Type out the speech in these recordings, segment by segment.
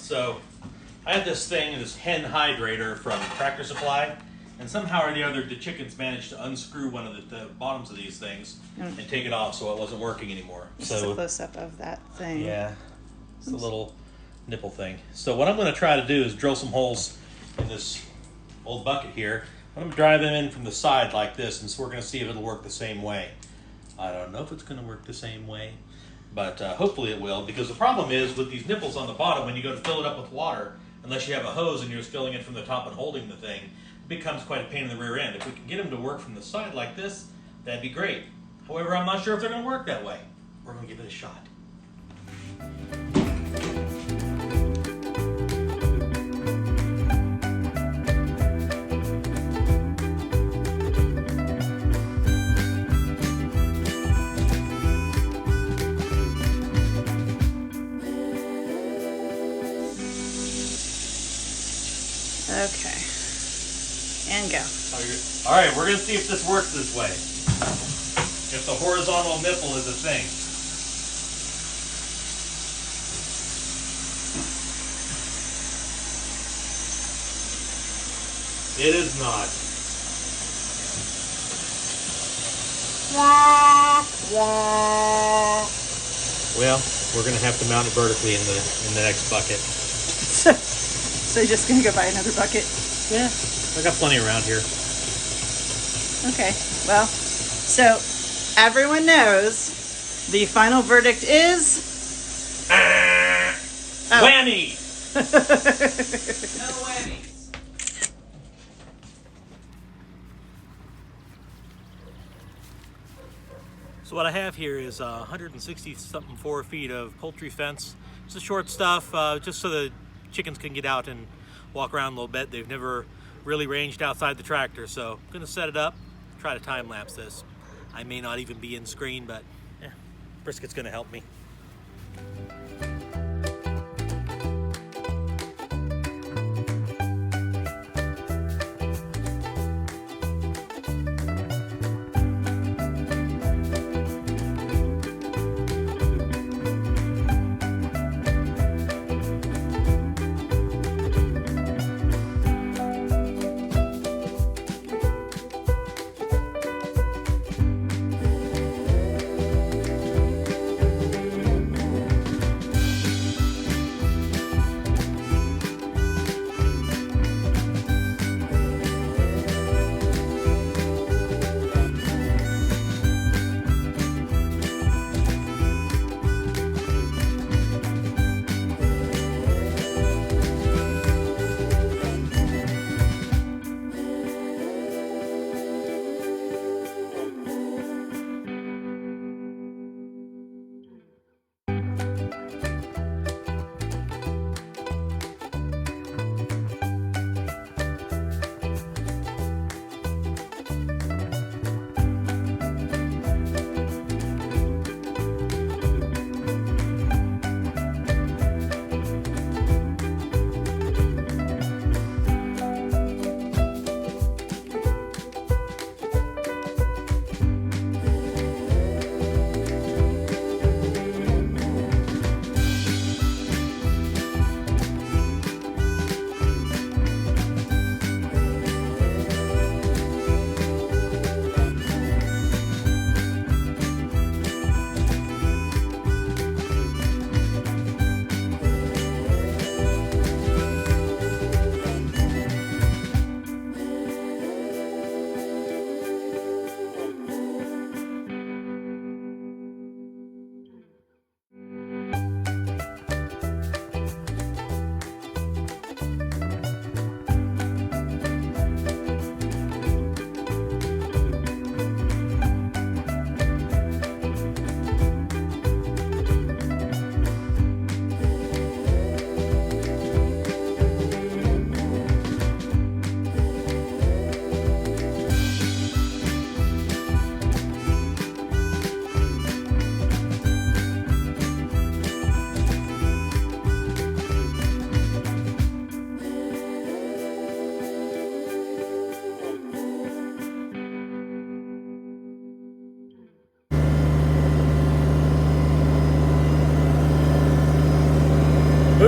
So I had this thing, this Hen Hydrator from Tractor Supply, and somehow or the other the chickens managed to unscrew one of the bottoms of these things and take it off, so it wasn't working anymore. This is a close-up of that thing. Yeah, it's a little nipple thing. So what I'm going to try to do is drill some holes in this old bucket here. I'm going to drive them in from the side like this, and so we're going to see if it'll work the same way. I don't know if it's going to work the same way, but hopefully it will, because the problem is with these nipples on the bottom, when you go to fill it up with water, unless you have a hose and you're just filling it from the top and holding the thing, it becomes quite a pain in the rear end. If we can get them to work from the side like this, that'd be great. However, I'm not sure if they're going to work that way. We're going to give it a shot. Okay. And go. All right, we're going to see if this works this way. If the horizontal nipple is a thing. It is not. Well, we're going to have to mount it vertically in the next bucket. So you're just going to go buy another bucket? Yeah, I got plenty around here. Okay, well, so everyone knows the final verdict is... Whammy! No whammies. So what I have here is 160-something 4 feet of poultry fence. It's the short stuff, just so the chickens can get out and walk around a little bit. They've never really ranged outside the tractor, so I'm gonna set it up, try to time lapse this. I may not even be in screen, but Brisket's gonna help me.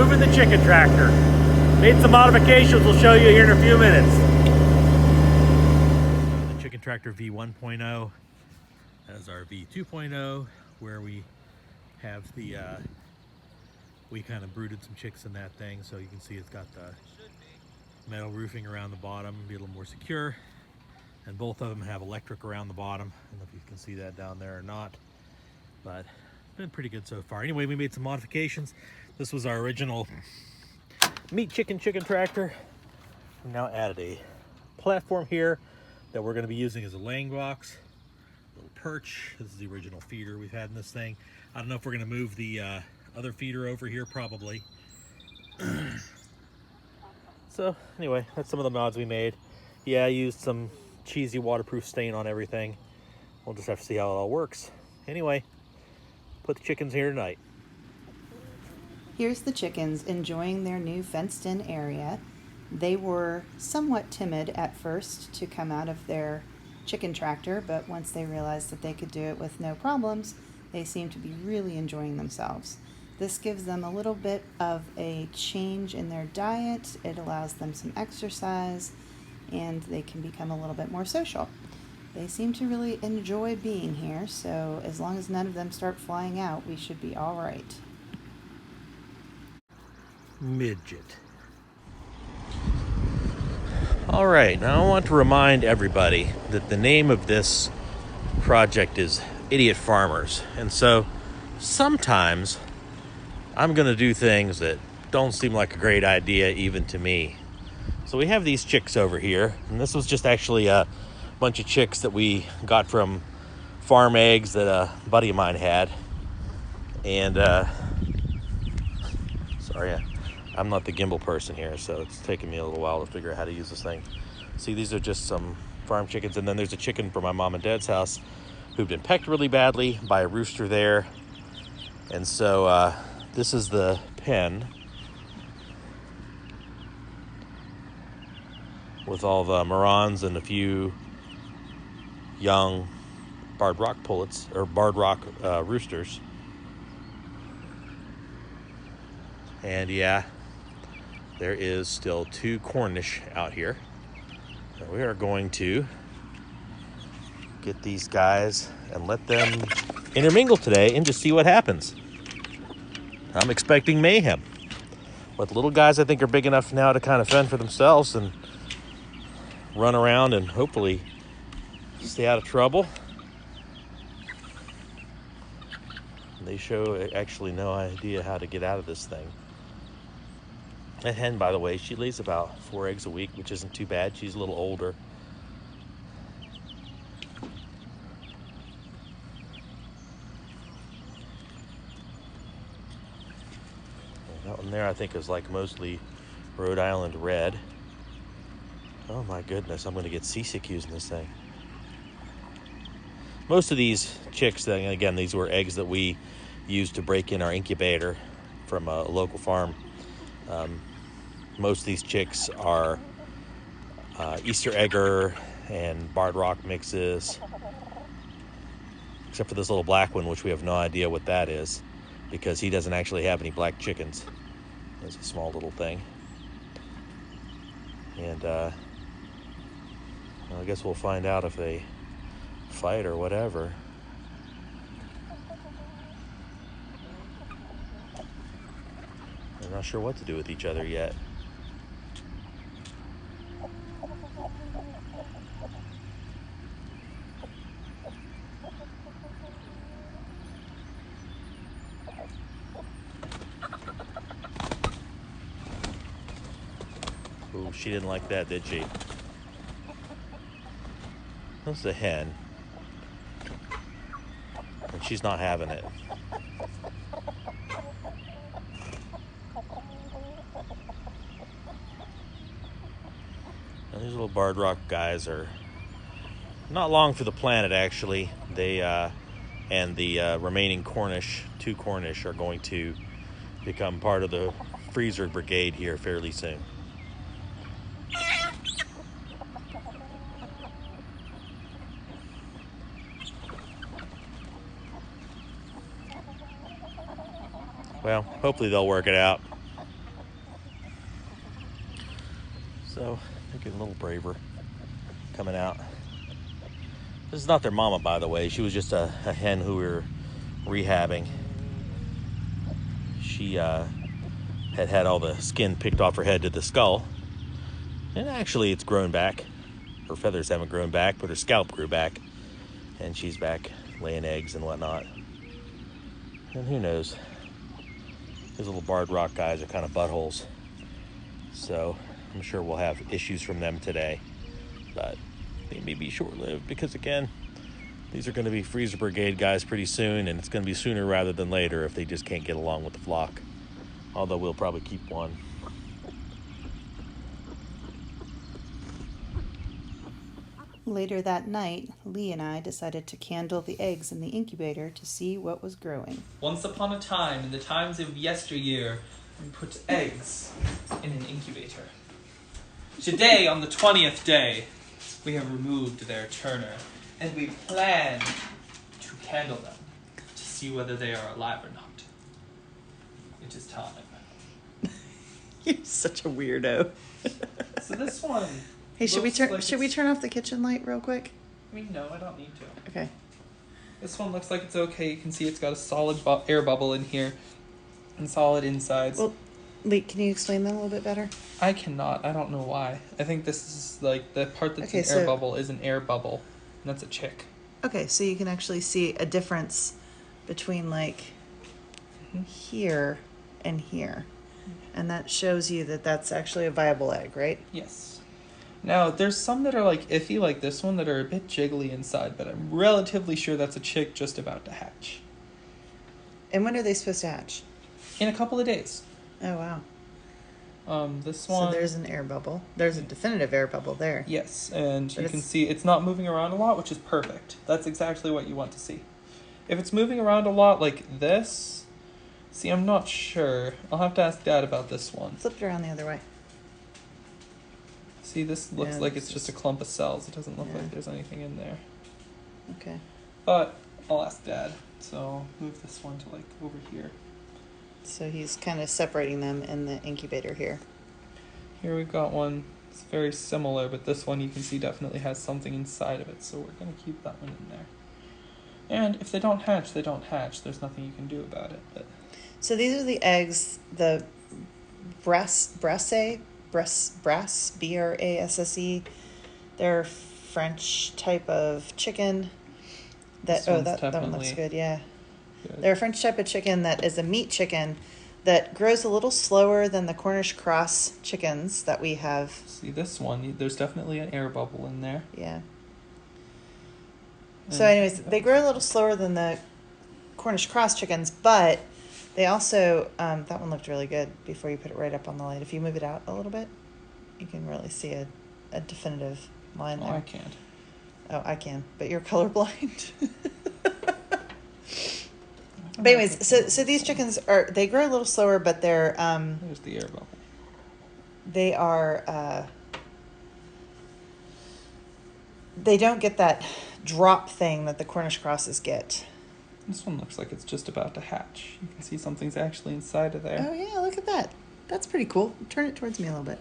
moving the chicken tractor. Made some modifications we'll show you here in a few minutes. The chicken tractor V1.0 as our V2.0, where we have the, we kind of brooded some chicks in that thing, so you can see it's got the metal roofing around the bottom, be a little more secure. And both of them have electric around the bottom. I don't know if you can see that down there or not, but it's been pretty good so far. Anyway, we made some modifications. This was our original meat chicken tractor. We now added a platform here that we're going to be using as a laying box, a little perch. This is the original feeder we've had in this thing. I don't know if we're going to move the other feeder over here, probably. So anyway, that's some of the mods we made. Yeah, I used some cheesy waterproof stain on everything. We'll just have to see how it all works. Anyway, put the chickens here tonight. Here's the chickens enjoying their new fenced-in area. They were somewhat timid at first to come out of their chicken tractor, but once they realized that they could do it with no problems, they seem to be really enjoying themselves. This gives them a little bit of a change in their diet. It allows them some exercise, and they can become a little bit more social. They seem to really enjoy being here, so as long as none of them start flying out, we should be all right. Midget. All right, now I want to remind everybody that the name of this project is Idiot Farmers. And so sometimes I'm going to do things that don't seem like a great idea even to me. So we have these chicks over here, and this was just actually a bunch of chicks that we got from farm eggs that a buddy of mine had. And sorry, I'm not the gimbal person here, so it's taking me a little while to figure out how to use this thing. See, these are just some farm chickens, and then there's a chicken from my mom and dad's house who'd been pecked really badly by a rooster there. And so this is the pen with all the Marans and a few young barred rock pullets, or barred rock roosters. And yeah, there is still 2 Cornish out here. And we are going to get these guys and let them intermingle today and just see what happens. I'm expecting mayhem. But the little guys, I think, are big enough now to kind of fend for themselves and run around and hopefully stay out of trouble. They show actually no idea how to get out of this thing. That hen, by the way, she lays about 4 eggs a week, which isn't too bad. She's a little older. That one there, I think, is like mostly Rhode Island red. Oh my goodness, I'm going to get seasick using this thing. Most of these chicks, again, these were eggs that we used to break in our incubator from a local farm. Most of these chicks are Easter egger and barred rock mixes, except for this little black one, which we have no idea what that is, because he doesn't actually have any black chickens. It's a small little thing. And I guess we'll find out if they fight or whatever. I'm not sure what to do with each other yet. Ooh, she didn't like that, did she? This is a hen. And she's not having it. And these little barred rock guys are not long for the planet, actually. They and the remaining Cornish, 2 Cornish, are going to become part of the freezer brigade here fairly soon. Well, hopefully they'll work it out. Getting a little braver. Coming out. This is not their mama, by the way. She was just a hen who we were rehabbing. She had all the skin picked off her head to the skull. And actually it's grown back. Her feathers haven't grown back, but her scalp grew back. And she's back laying eggs and whatnot. And who knows? These little barred rock guys are kind of buttholes. So I'm sure we'll have issues from them today. But they may be short-lived because, again, these are going to be freezer brigade guys pretty soon, and it's going to be sooner rather than later if they just can't get along with the flock. Although we'll probably keep one. Later that night, Lee and I decided to candle the eggs in the incubator to see what was growing. Once upon a time, in the times of yesteryear, we put eggs in an incubator. Today, on the 20th day, we have removed their turner, and we plan to candle them to see whether they are alive or not. It is time. You're such a weirdo. So this one. Hey, should we looks like turn off the kitchen light real quick? I mean, no, I don't need to. Okay. This one looks like it's okay. You can see it's got a solid air bubble in here and solid insides. Well, Lee, can you explain that a little bit better? I cannot. I don't know why. I think this is like the part that's Okay, an air so- bubble is an air bubble. And that's a chick. Okay, so you can actually see a difference between like here and here. And that shows you that that's actually a viable egg, right? Yes. Now, there's some that are like iffy, like this one, that are a bit jiggly inside, but I'm relatively sure that's a chick just about to hatch. And when are they supposed to hatch? In a couple of days. Oh, wow. This one. So there's an air bubble. There's a definitive air bubble there. Yes, and But you can it's- see it's not moving around a lot, which is perfect. That's exactly what you want to see. If it's moving around a lot like this, see, I'm not sure. I'll have to ask Dad about this one. Flip it around the other way. See, this looks Yeah, like this it's just a clump of cells. It doesn't look Yeah. like there's anything in there. Okay. But I'll ask Dad. So move this one to like over here. So he's kind of separating them in the incubator here. Here we've got one. It's very similar, but this one you can see definitely has something inside of it. So we're going to keep that one in there. And if they don't hatch, they don't hatch. There's nothing you can do about it. But So these are the eggs, the brasse, B-R-A-S-S-E. They're French type of chicken. This That one's that one looks definitely good, yeah. good. They're a French type of chicken that is a meat chicken that grows a little slower than the Cornish cross chickens that we have. See this one, there's definitely an air bubble in there. Yeah. So And anyways, they grow a little slower than the Cornish cross chickens, but they also, that one looked really good before you put it right up on the light. If you move it out a little bit, you can really see a definitive line Oh, there. I can't. Oh, I can, but you're colorblind. But anyways, so these chickens they grow a little slower, but they're, There's the air bubble. they are, they don't get that drop thing that the Cornish crosses get. This one looks like it's just about to hatch. You can see something's actually inside of there. Oh yeah, look at that. That's pretty cool. Turn it towards me a little bit.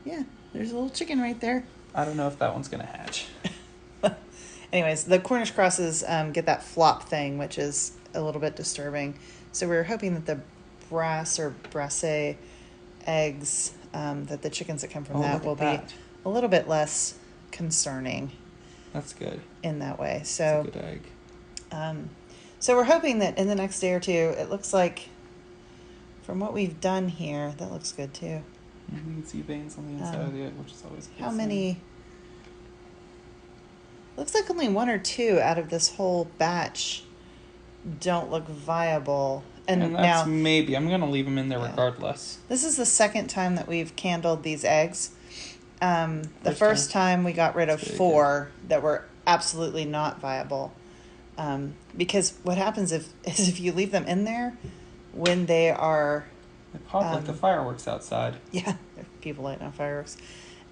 Yeah, there's a little chicken right there. I don't know if that one's gonna hatch. Anyways, the Cornish crosses get that flop thing, which is a little bit disturbing. So we were hoping that the brass or brasse eggs, that the chickens that come from that will be a little bit less concerning That's good. in that way. It's So a good egg. So we're hoping that in the next day or two, it looks like, from what we've done here, that looks good too. You can see veins on the inside of the egg, which is always good. How many? Looks like only one or two out of this whole batch don't look viable. And And now, that's maybe. I'm gonna leave them in there Yeah. regardless. this is the second time that we've candled these eggs. The First first time we got rid of That's very 4 that were absolutely not viable. Because what happens is if you leave them in there when they are, They pop like the fireworks outside. yeah, people lighting on fireworks.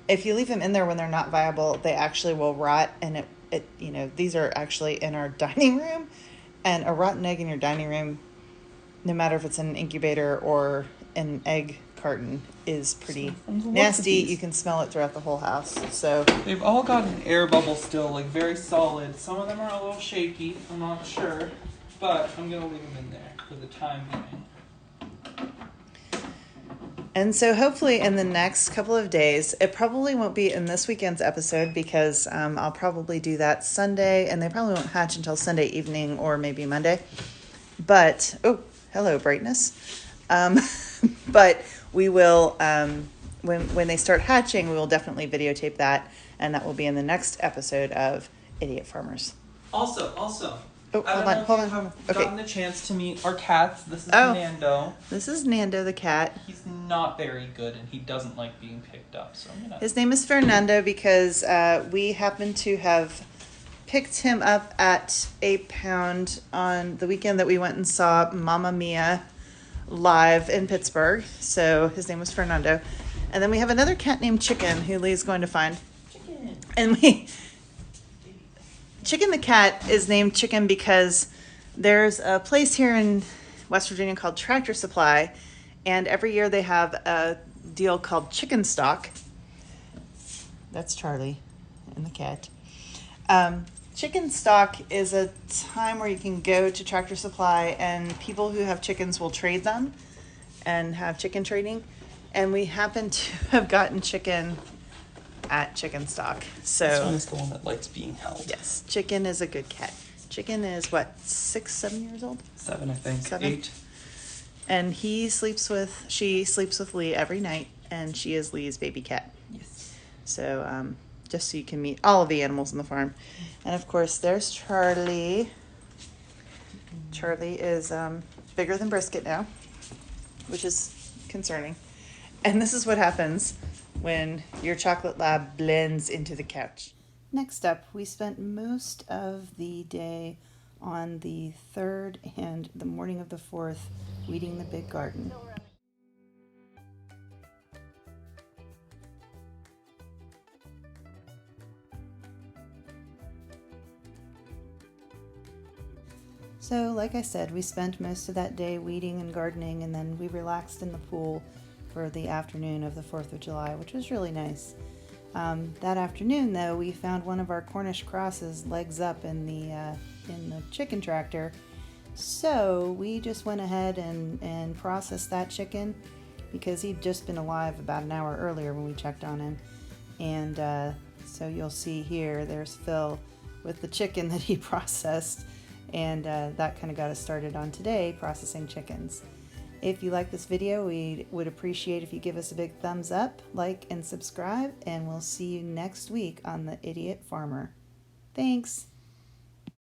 If you leave them in there when they're not viable, they actually will rot. And these are actually in our dining room, and a rotten egg in your dining room, no matter if it's in an incubator or an egg carton is pretty From the look of nasty. these. You can smell it throughout the whole house. So They've all got an air bubble still, like very solid. Some of them are a little shaky, I'm not sure. But I'm gonna leave them in there for the time being. And so hopefully in the next couple of days, it probably won't be in this weekend's episode because I'll probably do that Sunday, and they probably won't hatch until Sunday evening or maybe Monday. But, oh, hello, brightness. But we will, when they start hatching, we will definitely videotape that, and that will be in the next episode of Idiot Farmers. Also, Oh, I don't know if hold you on. have Okay. gotten a chance to meet our cats. This is Oh. Nando. This is Nando the cat. He's not very good, and he doesn't like being picked up. So I'm gonna. His name is Fernando because we happen to have picked him up at 8 Pound on the weekend that we went and saw Mamma Mia live in Pittsburgh. So his name was Fernando. And then we have another cat named Chicken who Lee's going to find. Chicken. And Chicken the cat is named Chicken because there's a place here in West Virginia called Tractor Supply, and every year they have a deal called Chicken Stock. That's Charlie and the cat. Chicken Stock is a time where you can go to Tractor Supply and people who have chickens will trade them and have chicken trading. And we happen to have gotten Chicken at Chicken Stock. So This one is the one that likes being held. yes, Chicken is a good cat. Chicken is what, 6, 7 years old? 7, I think. 7? 8. And she sleeps with Lee every night, and she is Lee's baby cat. Yes. So just so you can meet all of the animals on the farm. And of course, there's Charlie. Charlie is bigger than Brisket now, which is concerning. And this is what happens when your chocolate lab blends into the couch. Next up, we spent most of the day on the 3rd and the morning of the 4th weeding the big garden. So, like I said, we spent most of that day weeding and gardening, and then we relaxed in the pool for the afternoon of the 4th of July, which was really nice. That afternoon, though, we found one of our Cornish crosses legs up in the chicken tractor. So we just went ahead and processed that chicken because he'd just been alive about an hour earlier when we checked on him. And so you'll see here, there's Phil with the chicken that he processed. And that kind of got us started on today processing chickens. If you like this video, we would appreciate if you give us a big thumbs up, like, and subscribe, and we'll see you next week on The Idiot Farmer. Thanks!